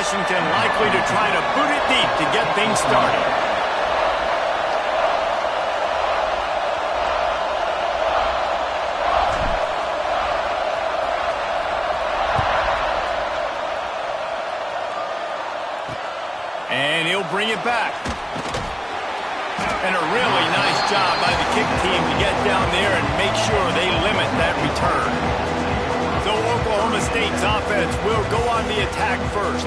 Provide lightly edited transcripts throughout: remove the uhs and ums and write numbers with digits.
Washington likely to try to boot it deep to get things started. And he'll bring it back. And a really nice job by the kick team to get down there and make sure they limit that return. So Oklahoma State's offense will go on the attack first.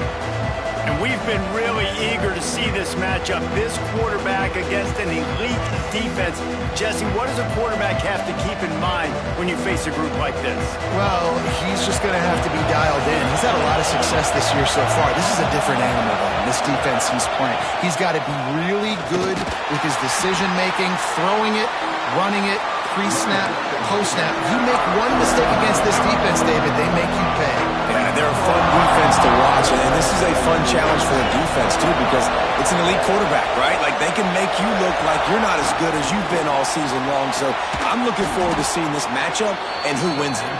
And we've been really eager to see this matchup, this quarterback against an elite defense. Jesse, what does a quarterback have to keep in mind when you face a group like this? Well, he's just going to have to be dialed in. He's had a lot of success this year so far. This is a different animal, though, this defense he's playing. He's got to be really good with his decision-making, throwing it, running it, pre-snap, post-snap. You make one mistake against this defense, David, they make you pay. Yeah, they're a fun defense to watch, and this is a fun challenge for the defense, too, because it's an elite quarterback, right? Like, they can make you look like you're not as good as you've been all season long, so I'm looking forward to seeing this matchup and who wins it.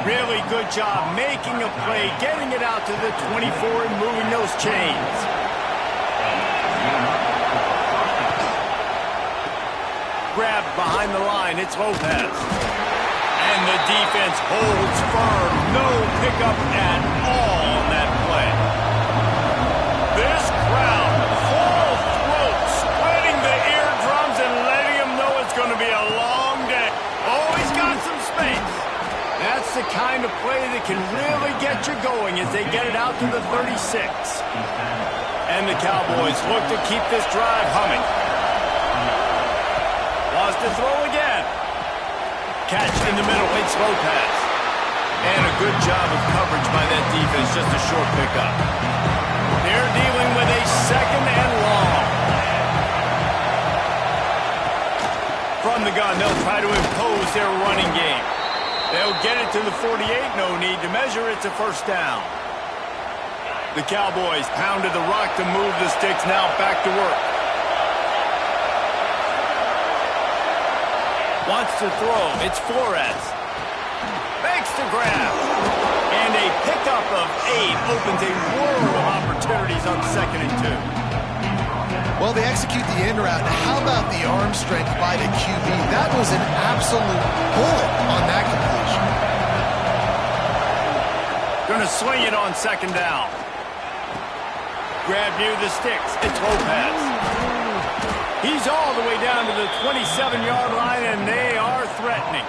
Really good job making a play, getting it out to the 24 and moving those chains. Grabbed behind the line, it's Lopez. And the defense holds firm. No pickup at all on that play. This crowd, full throat, splitting the eardrums and letting them know it's going to be a long day. Oh, he's got some space. That's the kind of play that can really get you going as they get it out to the 36. And the Cowboys look to keep this drive humming. Wants to throw again. Catch in the middle, it's Lopez. And a good job of coverage by that defense, just a short pickup. They're dealing with a second and long. From the gun, they'll try to impose their running game. They'll get it to the 48, no need to measure, it's a first down. The Cowboys pounded the rock to move the sticks, now back to work. Wants to throw, it's Flores. Makes the grab. And a pickup of 8 opens a world of opportunities on 2nd and 2. Well, they execute the in route. Now, how about the arm strength by the QB? That was an absolute bullet on that completion. Gonna swing it on 2nd down. Grab near the sticks, it's Lopez. He's all the way down to the 27-yard line, and they are threatening.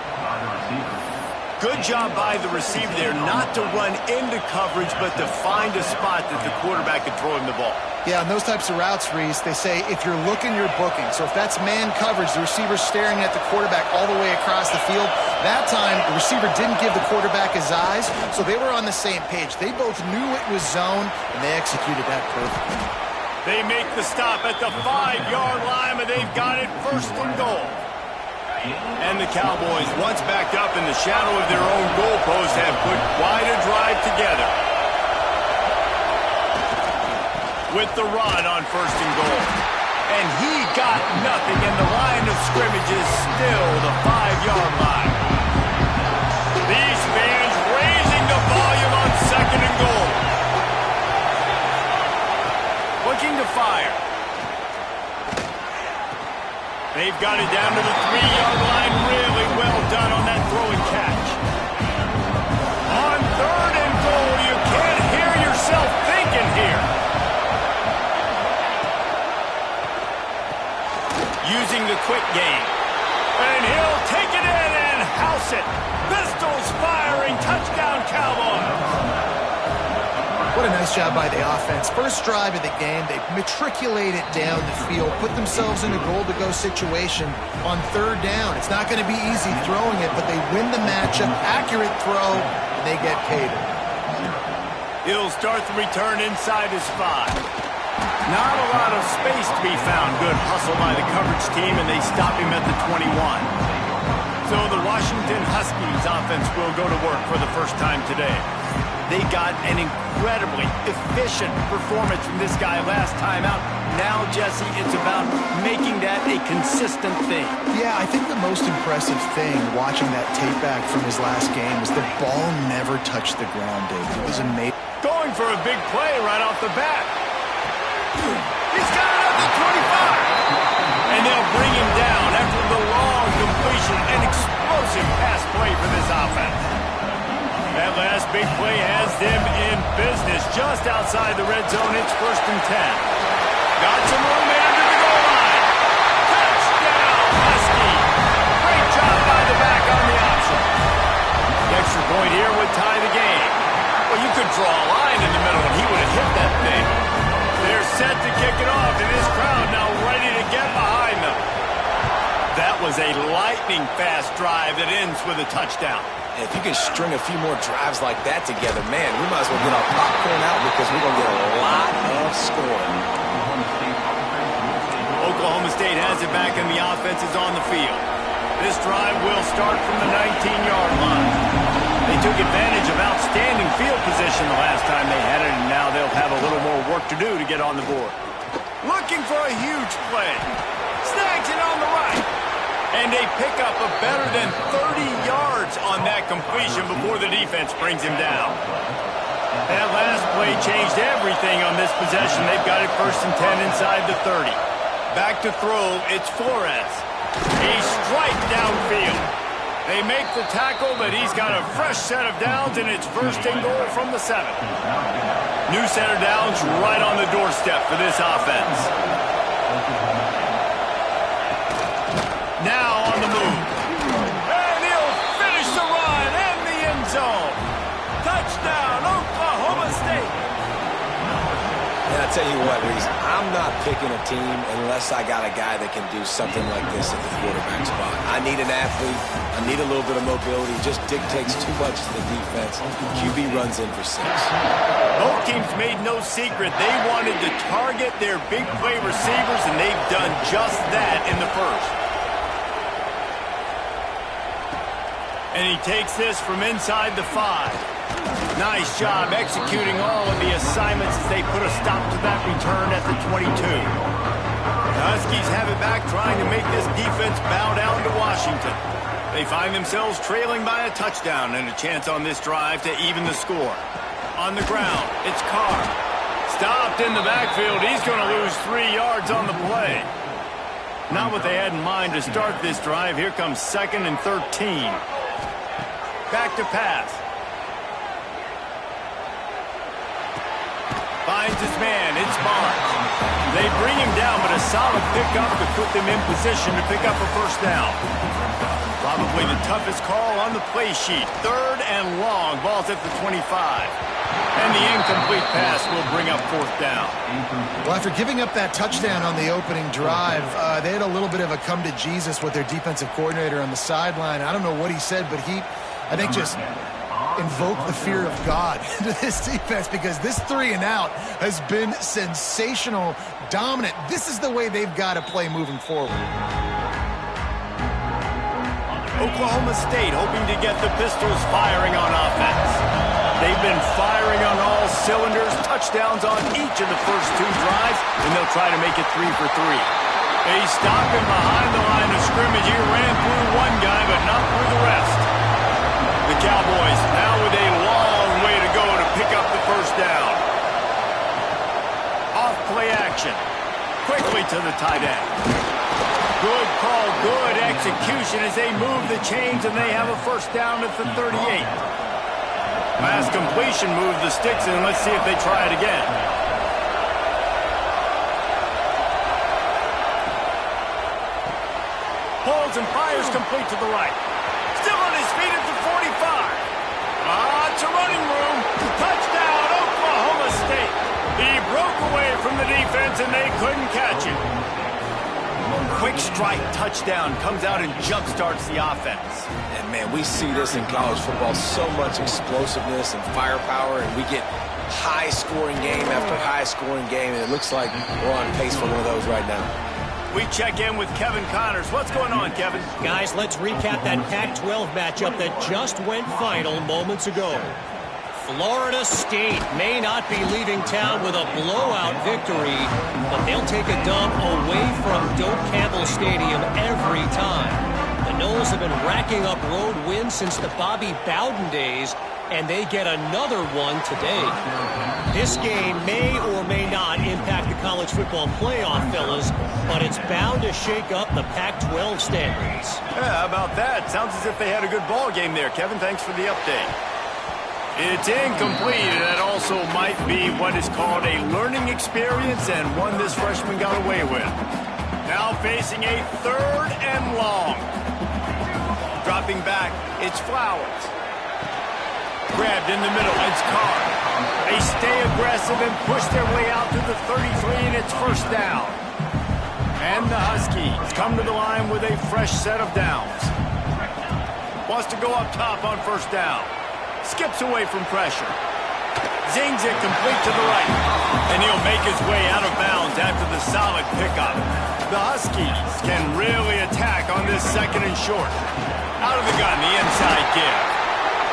Good job by the receiver there not to run into coverage, but to find a spot that the quarterback can throw him the ball. Yeah, on those types of routes, Reese, they say if you're looking, you're booking. So if that's man coverage, the receiver's staring at the quarterback all the way across the field. That time, the receiver didn't give the quarterback his eyes, so they were on the same page. They both knew it was zone, and they executed that perfectly. They make the stop at the 5-yard line, but they've got it 1st and goal. And the Cowboys, once backed up in the shadow of their own goalpost, have put quite a drive together. With the run on 1st and goal. And he got nothing, and the line of scrimmage is still the 5-yard line. These fans raising the volume on 2nd and goal. Looking to fire. They've got it down to the 3-yard line. Really well done on that throw and catch. On 3rd and goal, you can't hear yourself thinking here. Using the quick game. And he'll take it in and house it. Pistols firing. Touchdown, Cowboys. What a nice job by the offense. First drive of the game, they matriculate it down the field, put themselves in a goal-to-go situation on 3rd down. It's not going to be easy throwing it, but they win the matchup. Accurate throw, and they get paid. He'll start the return inside his 5. Not a lot of space to be found. Good hustle by the coverage team, and they stop him at the 21. So the Washington Huskies offense will go to work for the first time today. They got an incredibly efficient performance from this guy last time out. Now, Jesse, it's about making that a consistent thing. Yeah, I think the most impressive thing watching that tape back from his last game is the ball never touched the ground, Dave. It was amazing. Going for a big play right off the bat. He's got it up to 25. And they'll bring him down after the long completion. An explosive pass play for this offense. That last big play has them in business just outside the red zone. It's 1st and 10. Got some room here to the goal line. Touchdown, Husky. Great job by the back on the option. The extra point here would tie the game. Well, you could draw a line in the middle and he would have hit that thing. They're set to kick it off, and this crowd now ready to get behind them. That was a lightning-fast drive that ends with a touchdown. If you can string a few more drives like that together, man, we might as well get our popcorn out because we're going to get a lot of scoring. Oklahoma State has it back, and the offense is on the field. This drive will start from the 19-yard line. They took advantage of outstanding field position the last time they had it, and now they'll have a little more work to do to get on the board. Looking for a huge play. Snags it on the right. And they pick up a better than 30 yards on that completion before the defense brings him down. That last play changed everything on this possession. They've got it 1st and 10 inside the 30. Back to throw, it's Flores. He strikes downfield. They make the tackle, but he's got a fresh set of downs, and it's 1st and goal from the 7. New set of downs right on the doorstep for this offense. Now on the move. And he'll finish the run in the end zone. Touchdown, Oklahoma State. And I tell you what, Reese, I'm not picking a team unless I got a guy that can do something like this at the quarterback spot. I need an athlete. I need a little bit of mobility. It just dictates too much to the defense. QB runs in for 6. Both teams made no secret. They wanted to target their big play receivers, and they've done just that in the first. And he takes this from inside the 5. Nice job executing all of the assignments as they put a stop to that return at the 22. The Huskies have it back, trying to make this defense bow down to Washington. They find themselves trailing by a touchdown and a chance on this drive to even the score. On the ground, it's Carr. Stopped in the backfield. He's going to lose 3 yards on the play. Not what they had in mind to start this drive. Here comes 2nd and 13. Back to pass. Finds his man. It's Barnes. They bring him down, but a solid pickup to put them in position to pick up a 1st down. Probably the toughest call on the play sheet. 3rd and long. Ball's at the 25. And the incomplete pass will bring up 4th down. Well, after giving up that touchdown on the opening drive, they had a little bit of a come to Jesus with their defensive coordinator on the sideline. I don't know what he said, but he, I think, just invoked the fear of God into this defense, because this 3 and out has been sensational, dominant. This is the way they've got to play moving forward. Oklahoma State hoping to get the Pistols firing on offense. They've been firing on all cylinders, touchdowns on each of the first 2 drives, and they'll try to make it 3 for 3. They stop him behind the line of scrimmage. He ran through one guy, but not through the rest. The Cowboys now with a long way to go to pick up the 1st down. Off play action. Quickly to the tight end. Good call, good execution as they move the chains, and they have a 1st down at the 38. Last completion moved the sticks in. Let's see if they try it again. Pulls and fires complete to the right. Still on his feet at the 45. Lots of running room. Touchdown, Oklahoma State. He broke away from the defense, and they couldn't catch him. Quick strike touchdown comes out and jump-starts the offense. And, man, we see this in college football, so much explosiveness and firepower, and we get high-scoring game after high-scoring game, and it looks like we're on pace for one of those right now. We check in with Kevin Connors. What's going on, Kevin? Guys, let's recap that Pac-12 matchup that just went final moments ago. Florida State may not be leaving town with a blowout victory, but they'll take a dub away from Doak Campbell Stadium every time. The Noles have been racking up road wins since the Bobby Bowden days, and they get another one today. This game may or may not impact the college football playoff, fellas, but it's bound to shake up the Pac-12 standards. Yeah, how about that? Sounds as if they had a good ball game there. Kevin, thanks for the update. It's incomplete, and that also might be what is called a learning experience and one this freshman got away with. Now facing a 3rd and long. Dropping back, it's Flowers. Grabbed in the middle, it's Carr. They stay aggressive and push their way out to the 33, and it's 1st down. And the Huskies come to the line with a fresh set of downs. Wants to go up top on 1st down. Skips away from pressure. Zings it complete to the right. And he'll make his way out of bounds after the solid pickup. The Huskies can really attack on this 2nd and short. Out of the gun, the inside give.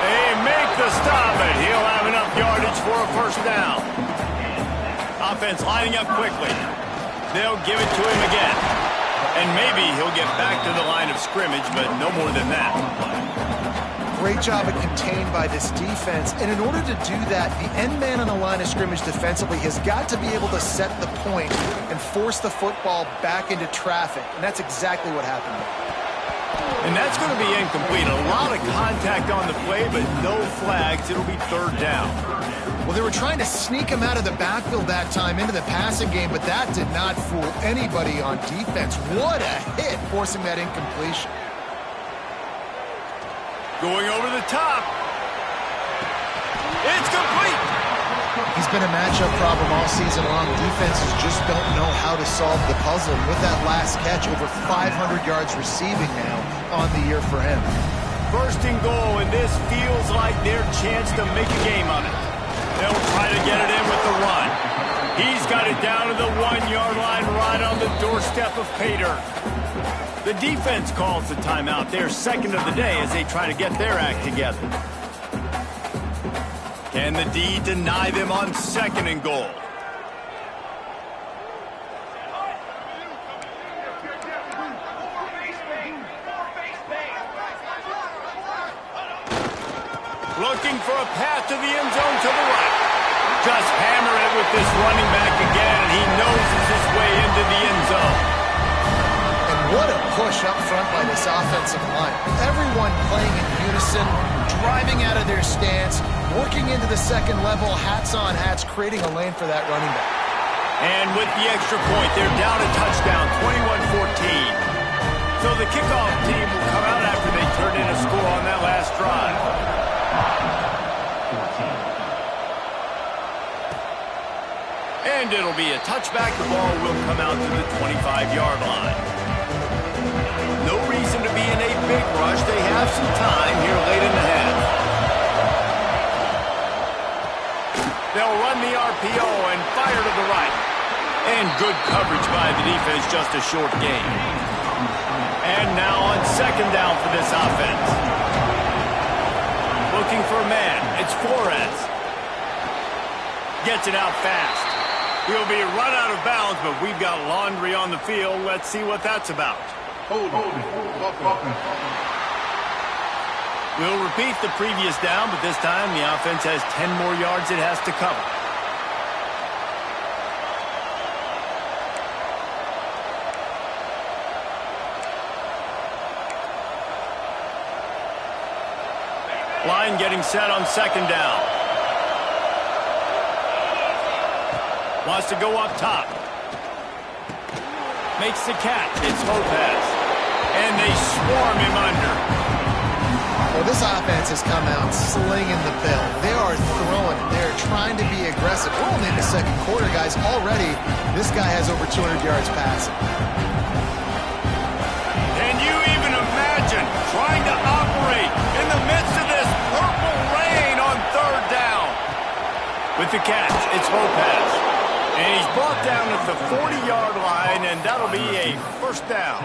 They make the stop, and he'll have enough yardage for a 1st down. Offense lining up quickly. They'll give it to him again. And maybe he'll get back to the line of scrimmage, but no more than that. Great job of contained by this defense. And in order to do that, the end man on the line of scrimmage defensively has got to be able to set the point and force the football back into traffic. And that's exactly what happened there. And that's going to be incomplete. A lot of contact on the play, but no flags. It'll be 3rd down. Well, they were trying to sneak him out of the backfield that time into the passing game, but that did not fool anybody on defense. What a hit, forcing that incompletion. Going over the top. It's complete. He's been a matchup problem all season long. Defenses just don't know how to solve the puzzle. And with that last catch, over 500 yards receiving now on the year for him. 1st and goal, and this feels like their chance to make a game of it. They'll try to get it in with the run. He's got it down to the 1-yard line right on the doorstep of Pater. The defense calls the timeout, their 2nd of the day, as they try to get their act together. Can the D deny them on 2nd and goal? Looking for a path to the end zone to the right. Just hammer it with this running back again, and he noses his way into the end zone. And what a push up front by this offensive line. Everyone playing in unison, driving out of their stance, working into the 2nd level, hats on hats, creating a lane for that running back. And with the extra point, they're down a touchdown, 21-14. So the kickoff team will come out after they turn in a score on that last drive. And it'll be a touchback. The ball will come out to the 25-yard line. No reason to be in a big rush. They have some time here late in the half. They'll run the RPO and fire to the right. And good coverage by the defense, just a short gain. And now on 2nd down for this offense. Looking for a man. It's Flores. Gets it out fast. He'll be run out of bounds, but we've got laundry on the field. Let's see what that's about. We'll repeat the previous down, but this time the offense has 10 more yards it has to cover. Line getting set on 2nd down. Wants to go up top. Makes the catch. It's Lopez. And they swarm him under. Well, this offense has come out slinging the bill. They are throwing. They're trying to be aggressive. We're only in the 2nd quarter, guys. Already, this guy has over 200 yards passing. Can you even imagine trying to operate in the midst of this purple rain on 3rd down? With the catch, it's Lopez. And he's brought down at the 40-yard line, and that'll be a 1st down.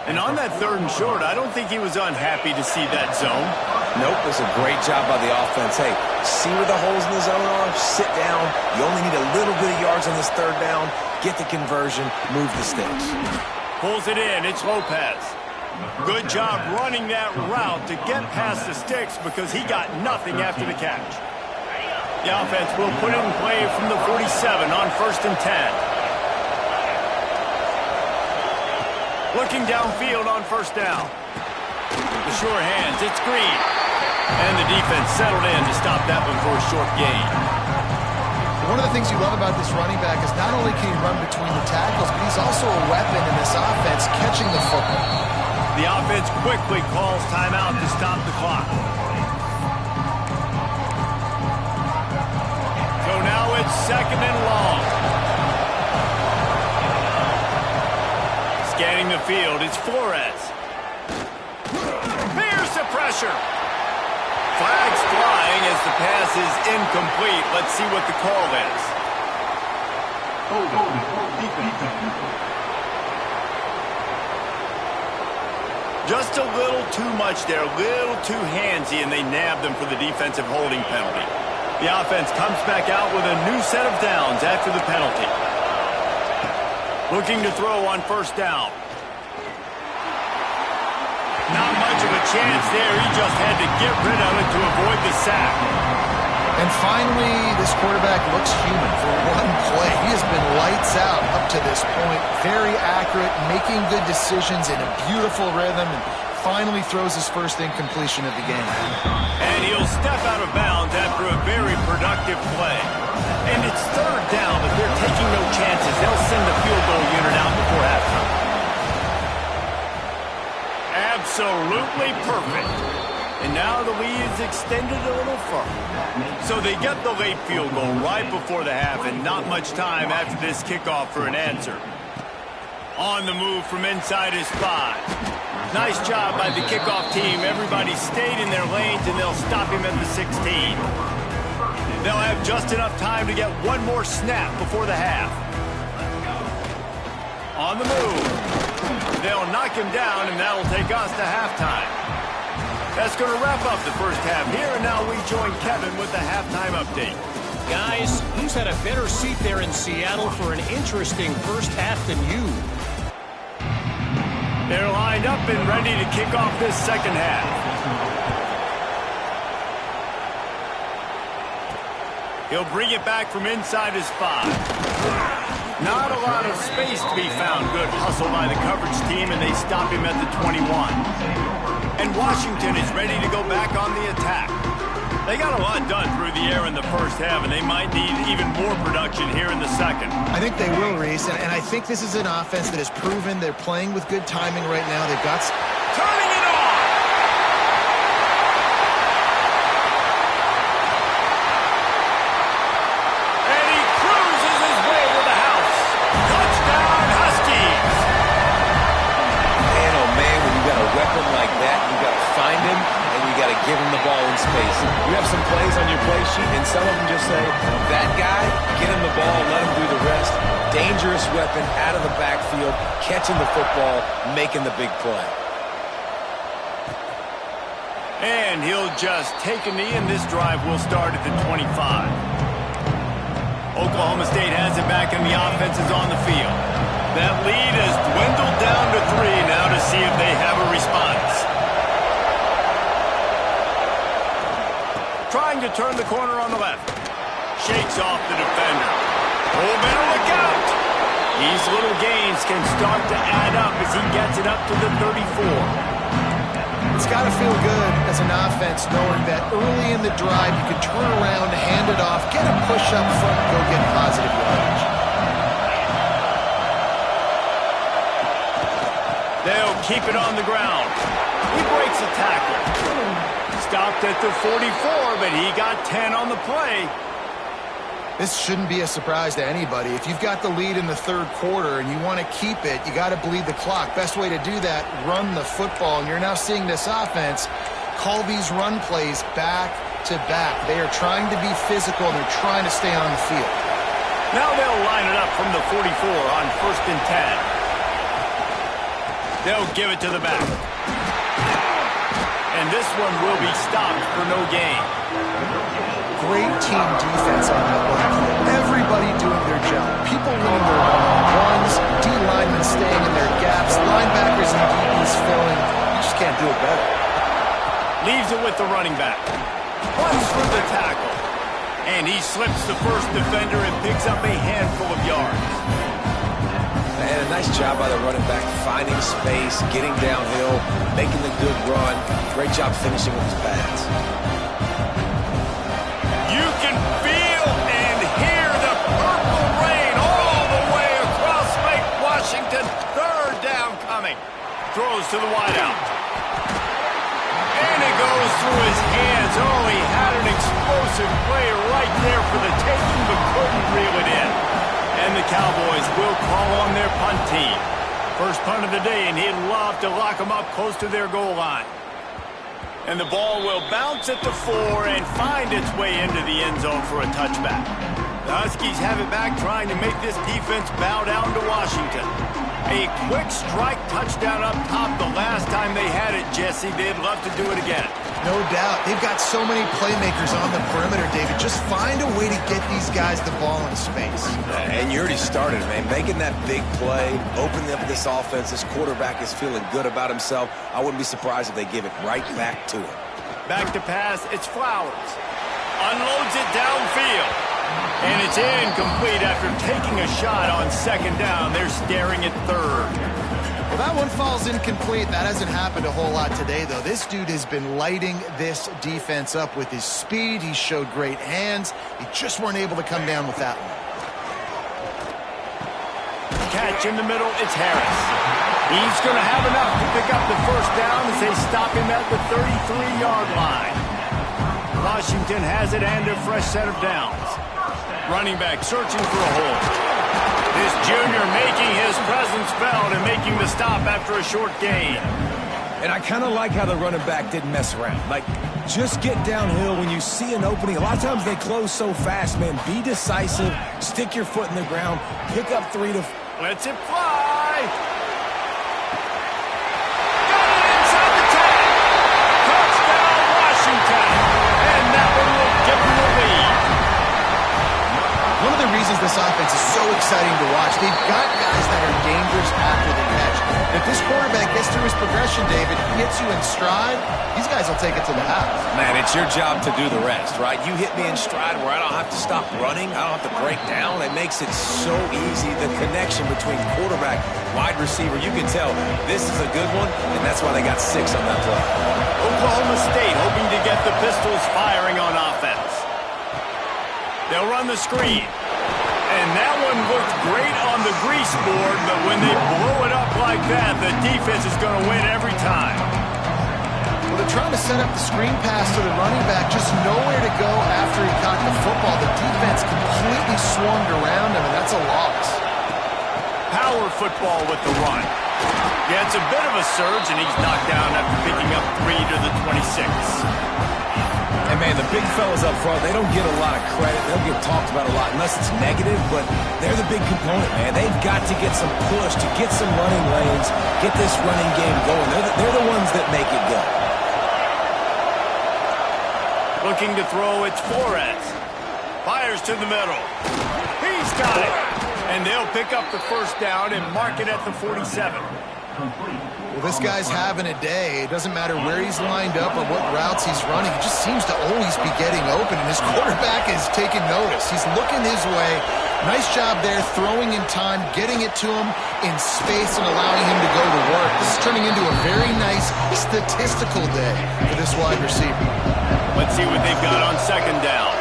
And on that 3rd and short, I don't think he was unhappy to see that zone. Nope, it was a great job by the offense. Hey, see where the holes in the zone are? Sit down. You only need a little bit of yards on this 3rd down. Get the conversion. Move the sticks. Pulls it in. It's Lopez. Good job running that route to get past the sticks because he got nothing after the catch. The offense will put it in play from the 47 on 1st and 10. Looking downfield on 1st down. The sure hands, it's Green. And the defense settled in to stop that one for a short gain. One of the things you love about this running back is not only can he run between the tackles, but he's also a weapon in this offense catching the football. The offense quickly calls timeout to stop the clock. So now it's 2nd and long. Scanning the field, it's Flores. Here's the pressure. Flags flying as the pass is incomplete. Let's see what the call is. Just a little too much there, a little too handsy, and they nabbed them for the defensive holding penalty. The offense comes back out with a new set of downs after the penalty. Looking to throw on 1st down. Not much of a chance there. He just had to get rid of it to avoid the sack. And finally, this quarterback looks human for one play. He has been lights out up to this point. Very accurate, making good decisions in a beautiful rhythm, and finally throws his first incompletion of the game. And he'll step out of bounds after a very productive play. And it's 3rd down, but they're taking no chances. They'll send the field goal unit out before halftime. Absolutely perfect. And now the lead is extended a little further. So they get the late field goal right before the half, and not much time after this kickoff for an answer. On the move from inside his 5. Nice job by the kickoff team. Everybody stayed in their lanes, and they'll stop him at the 16. They'll have just enough time to get one more snap before the half. On the move. They'll knock him down, and that'll take us to halftime. That's going to wrap up the first half here, and now we join Kevin with the halftime update. Guys, who's had a better seat there in Seattle for an interesting first half than you? They're lined up and ready to kick off this second half. He'll bring it back from inside his 5. Not a lot of space to be found. Good hustle by the coverage team, and they stop him at the 21. And Washington is ready to go back on the attack. They got a lot done through the air in the first half, and they might need even more production here in the second. I think they will, Reese, and I think this is an offense that has proven they're playing with good timing right now. They've got... Turning it on! And he cruises his way to the house. Touchdown, Huskies! Man, oh man, when you got a weapon like that, you got to find him, and you got to give him the ball in space. You have some plays on your play sheet, and some of them just say, that guy, get him the ball, let him do the rest. Dangerous weapon out of the backfield, catching the football, making the big play. And he'll just take a knee, and this drive will start at the 25. Oklahoma State has it back, and the offense is on the field. That lead has dwindled down to 3 now to see if they have a response. Trying to turn the corner on the left. Shakes off the defender. Oh, better look out! These little gains can start to add up as he gets it up to the 34. It's got to feel good as an offense knowing that early in the drive you can turn around, hand it off, get a push up front, go get positive yardage. They'll keep it on the ground. He breaks a tackle. Stopped at the 44, but he got 10 on the play. This shouldn't be a surprise to anybody. If you've got the lead in the 3rd quarter and you want to keep it, you got to bleed the clock. Best way to do that, run the football. And you're now seeing this offense call these run plays back to back. They are trying to be physical, and they're trying to stay on the field. Now they'll line it up from the 44 on 1st and 10. They'll give it to the back. And this one will be stopped for no gain. Great team defense on that one. Everybody doing their job. People winning their one-on-ones, D-linemen and staying in their gaps. Linebackers and DBs filling. You just can't do it better. Leaves it with the running back. Runs for the tackle. And he slips the first defender and picks up a handful of yards. And a nice job by the running back, finding space, getting downhill, making the good run. Great job finishing with his pads. You can feel and hear the purple rain all the way across Lake Washington. Third down coming. Throws to the wideout. And it goes through his hands. Oh, he had an explosive play right there for the taking, but couldn't reel it in. And the Cowboys will call on their punt team. First punt of the day, and he'd love to lock them up close to their goal line. And the ball will bounce at the 4 and find its way into the end zone for a touchback. The Huskies have it back, trying to make this defense bow down to Washington. A quick strike touchdown up top the last time they had it, Jesse. They'd love to do it again. No doubt. They've got so many playmakers on the perimeter, David. Just find a way to get these guys the ball in space. And you already started, man. Making that big play, opening up this offense. This quarterback is feeling good about himself. I wouldn't be surprised if they give it right back to him. Back to pass, it's Flowers. Unloads it downfield. And it's incomplete after taking a shot on second down. They're staring at third. Well, that one falls incomplete. That hasn't happened a whole lot today, though. This dude has been lighting this defense up with his speed. He showed great hands. He just weren't able to come down with that one. Catch in the middle, it's Harris. He's going to have enough to pick up the first down as they stop him at the 33-yard line. Washington has it and a fresh set of downs. Running back searching for a hole. This junior making his presence felt and making the stop after a short gain. And I kind of like how the running back didn't mess around. Like, just get downhill when you see an opening. A lot of times they close so fast, man. Be decisive. Stick your foot in the ground. Pick up 3 to... Lets it fly. Got it inside the tag. Touchdown, Washington. And that one will give them the lead. One of the reasons this offense is so exciting to watch, they've got guys that are dangerous after the catch. If this quarterback gets through his progression, David, hits you in stride, these guys will take it to the house. Man, it's your job to do the rest, right? You hit me in stride where I don't have to stop running. I don't have to break down. It makes it so easy. The connection between quarterback, wide receiver, you can tell this is a good one, and that's why they got 6 on that play. Oklahoma State hoping to get the Pistols firing on offense. They'll run the screen. And that one looked great on the grease board, but when they blow it up like that, the defense is going to win every time. Well, they're trying to set up the screen pass to the running back, just nowhere to go after he caught the football. The defense completely swarmed around him, and that's a loss. Power football with the run. Yeah, it's a bit of a surge, and he's knocked down after picking up 3 to the 26. And, man, the big fellas up front, they don't get a lot of credit. They don't get talked about a lot unless it's negative, but they're the big component, man. They've got to get some push, to get some running lanes, get this running game going. They're the ones that make it go. Looking to throw, it's Flores. Fires to the middle. He's got it. And they'll pick up the first down and mark it at the 47. Well, this guy's having a day. It doesn't matter where he's lined up or what routes he's running. He just seems to always be getting open, and his quarterback is taking notice. He's looking his way. Nice job there, throwing in time, getting it to him in space and allowing him to go to work. This is turning into a very nice statistical day for this wide receiver. Let's see what they've got on second down.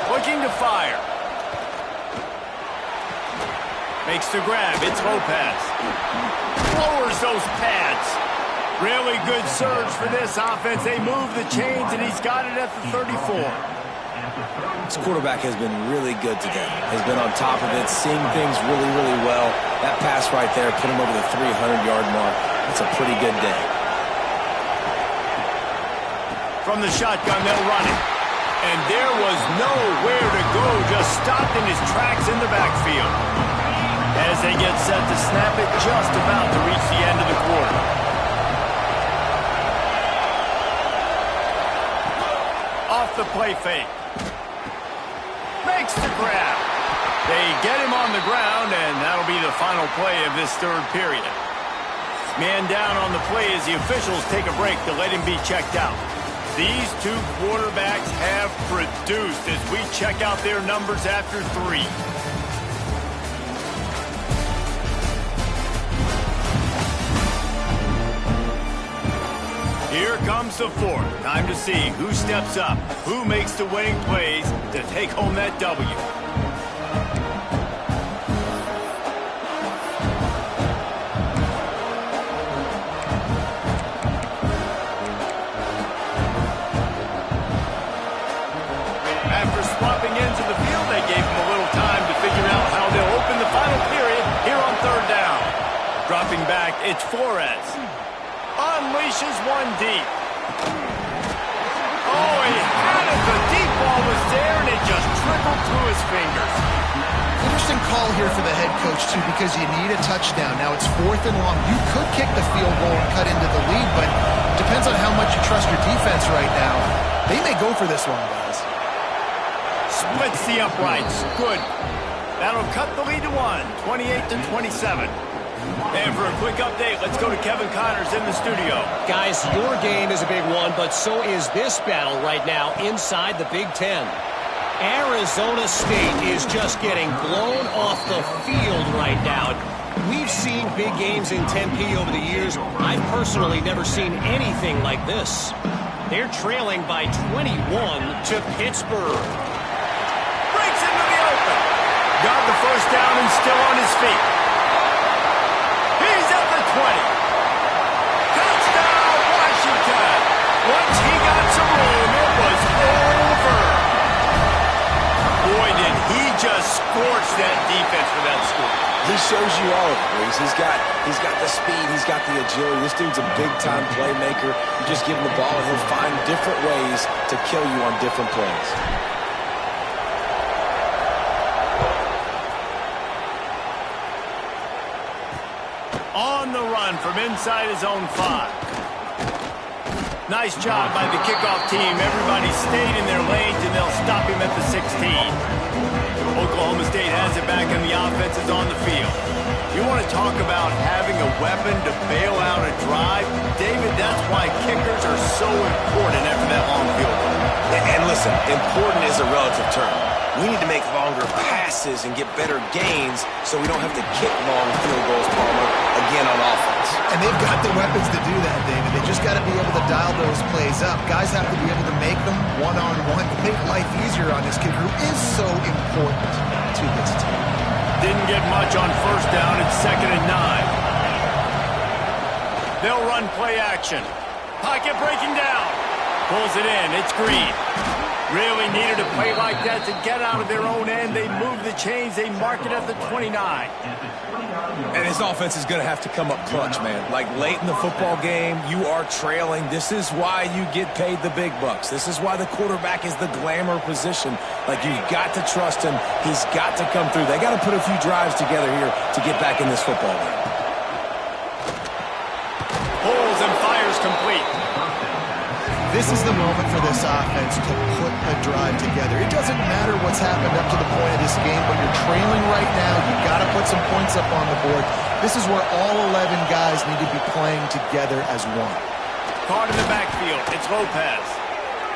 Looking to fire. Makes the grab. It's Lopez. Lowers those pads. Really good surge for this offense. They move the chains, and he's got it at the 34. This quarterback has been really good today. Has been on top of it, seeing things really, really well. That pass right there put him over the 300-yard mark. It's a pretty good day. From the shotgun, they'll run it. And there was nowhere to go. Just stopped in his tracks in the backfield. As they get set to snap it, just about to reach the end of the quarter. Off the play fake. Makes the grab. They get him on the ground, and that'll be the final play of this third period. Man down on the play as the officials take a break to let him be checked out. These two quarterbacks have produced as we check out their numbers after 3. Here comes the fourth. Time to see who steps up, who makes the winning plays to take home that W. After swapping into the field, they gave him a little time to figure out how they'll open the final period here on third down. Dropping back, it's Flores. Unleashes one deep. Oh, he had it. The deep ball was there, and it just trickled through his fingers. Interesting call here for the head coach, too, because you need a touchdown. Now it's 4th and long. You could kick the field goal and cut into the lead, but it depends on how much you trust your defense right now. They may go for this one, guys. Splits the uprights. Good. That'll cut the lead to 1, 28-27. And for a quick update, let's go to Kevin Connors in the studio. Guys, your game is a big one, but so is this battle right now inside the Big Ten. Arizona State is just getting blown off the field right now. We've seen big games in Tempe over the years. I've personally never seen anything like this. They're trailing by 21 to Pittsburgh. Breaks into the open. Got the first down and still on his feet. He's at the 20. Touchdown, Washington. Once he got some room, it was over. Boy, did he just scorch that defense for that score. He shows you all of it, Reese. He's got the speed. He's got the agility. This dude's a big-time playmaker. You just give him the ball, and he'll find different ways to kill you on different plays. On the run from inside his own 5. Nice job by the kickoff team. Everybody stayed in their lanes, and they'll stop him at the 16. Oklahoma State has it back, and the offense is on the field. You want to talk about having a weapon to bail out a drive? David, that's why kickers are so important after that long field goal. And listen, important is a relative term. We need to make longer passes and get better gains so we don't have to kick long field goals, Palmer, again on offense. And they've got the weapons to do that, David. They just got to be able to dial those plays up. Guys have to be able to make them one-on-one to make life easier on this kicker who is so important to this team. Didn't get much on first down. It's 2nd and 9. They'll run play action. Pocket breaking down. Pulls it in. It's Green. Really needed a play like that to get out of their own end. They move the chains. They mark it at the 29. And his offense is going to have to come up clutch, man. Like late in the football game, you are trailing. This is why you get paid the big bucks. This is why the quarterback is the glamour position. Like, you've got to trust him. He's got to come through. They got to put a few drives together here to get back in this football game. Pulls and fires complete. This is the moment for this offense to put a drive together. It doesn't matter what's happened up to the point of this game, but you're trailing right now. You've got to put some points up on the board. This is where all 11 guys need to be playing together as one. Caught in the backfield. It's Lopez.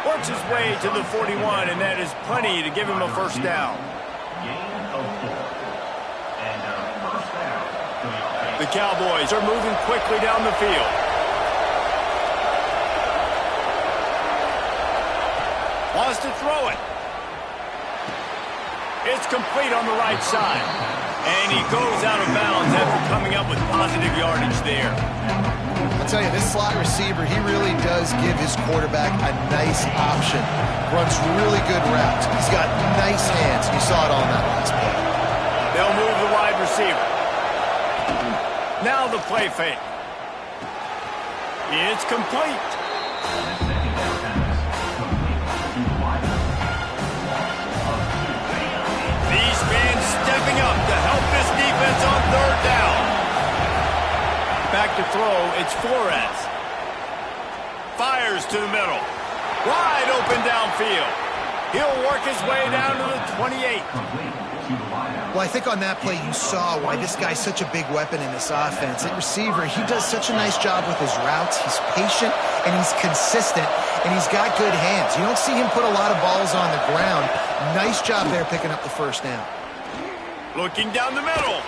Works his way to the 41, and that is plenty to give him a first down. The Cowboys are moving quickly down the field. Wants to throw it. It's complete on the right side. And he goes out of bounds after coming up with positive yardage there. I'll tell you, this slot receiver, he really does give his quarterback a nice option. Runs really good routes. He's got nice hands. You saw it on that last play. They'll move the wide receiver. Now the play fake. It's complete. These fans stepping up to help this defense on third down. Back to throw, it's Flores. Fires to the middle. Wide open downfield. He'll work his way down to the 28. Well, I think on that play you saw why this guy's such a big weapon in this offense. At receiver, he does such a nice job with his routes. He's patient, and he's consistent, and he's got good hands. You don't see him put a lot of balls on the ground. Nice job there picking up the first down. Looking down the middle.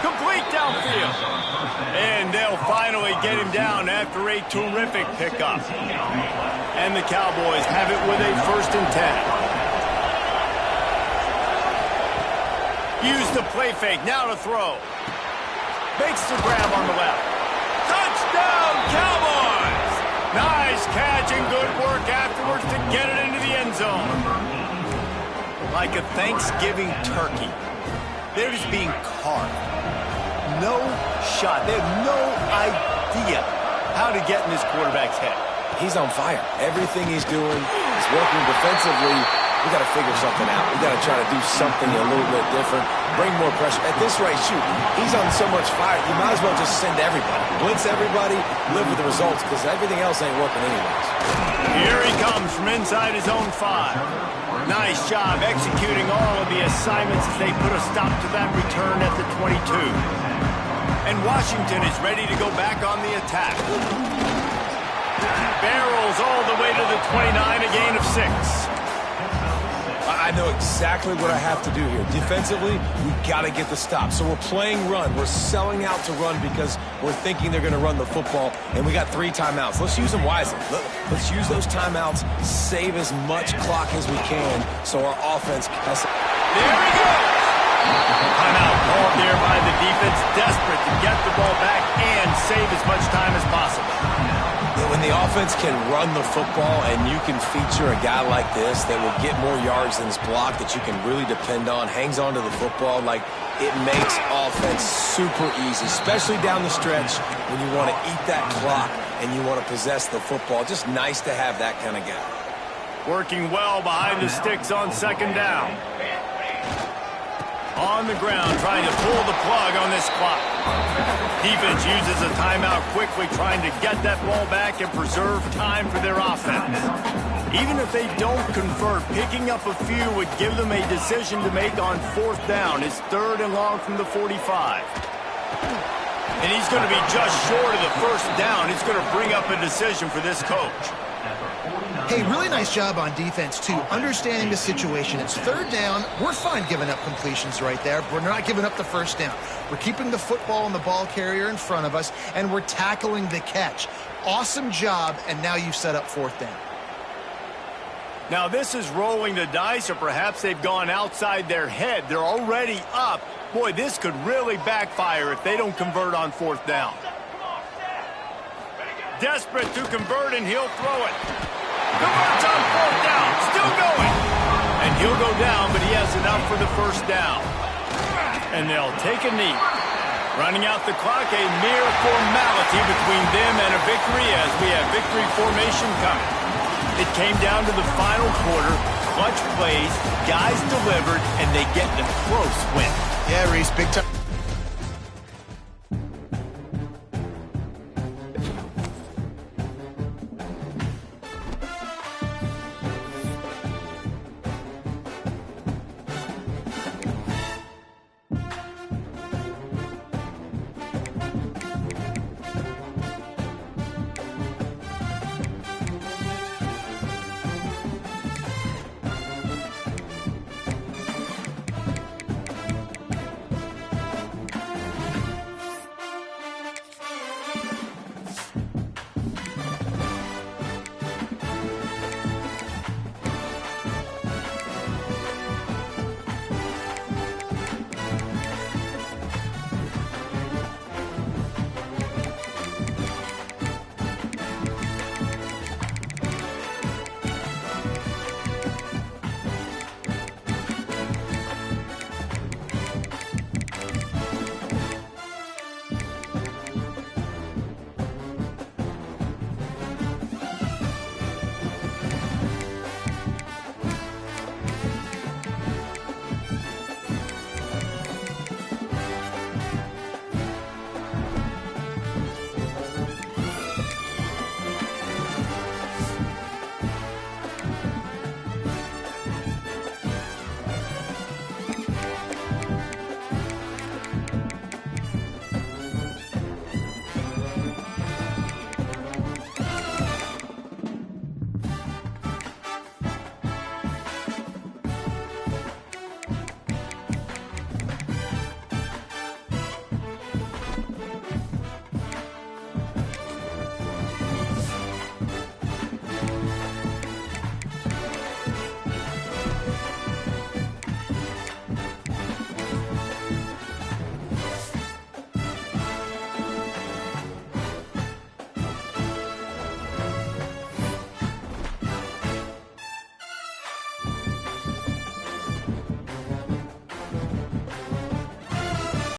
Complete downfield. And they'll finally get him down after a terrific pickup. And the Cowboys have it with a 1st and 10. Use the play fake, now to throw. Makes the grab on the left. Touchdown, Cowboys! Nice catch and good work afterwards to get it into the end zone. Like a Thanksgiving turkey. They're just being carved. No shot. They have no idea how to get in this quarterback's head. He's on fire. Everything he's doing is working defensively. We got to figure something out. We got to try to do something a little bit different. Bring more pressure. At this rate, shoot, he's on so much fire. You might as well just send everybody. Blitz everybody, live with the results, because everything else ain't working anyways. Here he comes from inside his own 5. Nice job executing all of the assignments as they put a stop to that return at the 22. And Washington is ready to go back on the attack. Barrels all the way to the 29, a gain of 6. I know exactly what I have to do here. Defensively, we got to get the stop. So we're playing run. We're selling out to run because we're thinking they're going to run the football, and we got 3 timeouts. Let's use them wisely. Let's use those timeouts, save as much clock as we can so our offense has... There he goes! Timeout called there by the defense, desperate to get the ball back and save as much time as possible. When the offense can run the football and you can feature a guy like this that will get more yards than his block, that you can really depend on, hangs on to the football, like it makes offense super easy, especially down the stretch when you want to eat that clock and you want to possess the football. Just nice to have that kind of guy. Working well behind the sticks on 2nd down. On the ground, trying to pull the plug on this clock. Defense uses a timeout quickly, trying to get that ball back and preserve time for their offense. Even if they don't convert, picking up a few would give them a decision to make on 4th down. It's 3rd and long from the 45. And he's going to be just short of the 1st down. It's going to bring up a decision for this coach. Hey, really nice job on defense, too, understanding the situation. It's 3rd down. We're fine giving up completions right there. We're not giving up the 1st down. We're keeping the football and the ball carrier in front of us, and we're tackling the catch. Awesome job, and now you've set up 4th down. Now, this is rolling the dice, or perhaps they've gone outside their head. They're already up. Boy, this could really backfire if they don't convert on 4th down. Desperate to convert, and he'll throw it. Converts on 4th down, still going. And he'll go down, but he has enough for the 1st down. And they'll take a knee. Running out the clock, a mere formality between them and a victory as we have victory formation coming. It came down to the final quarter, clutch plays, guys delivered, and they get the close win. Yeah, Reese, big time.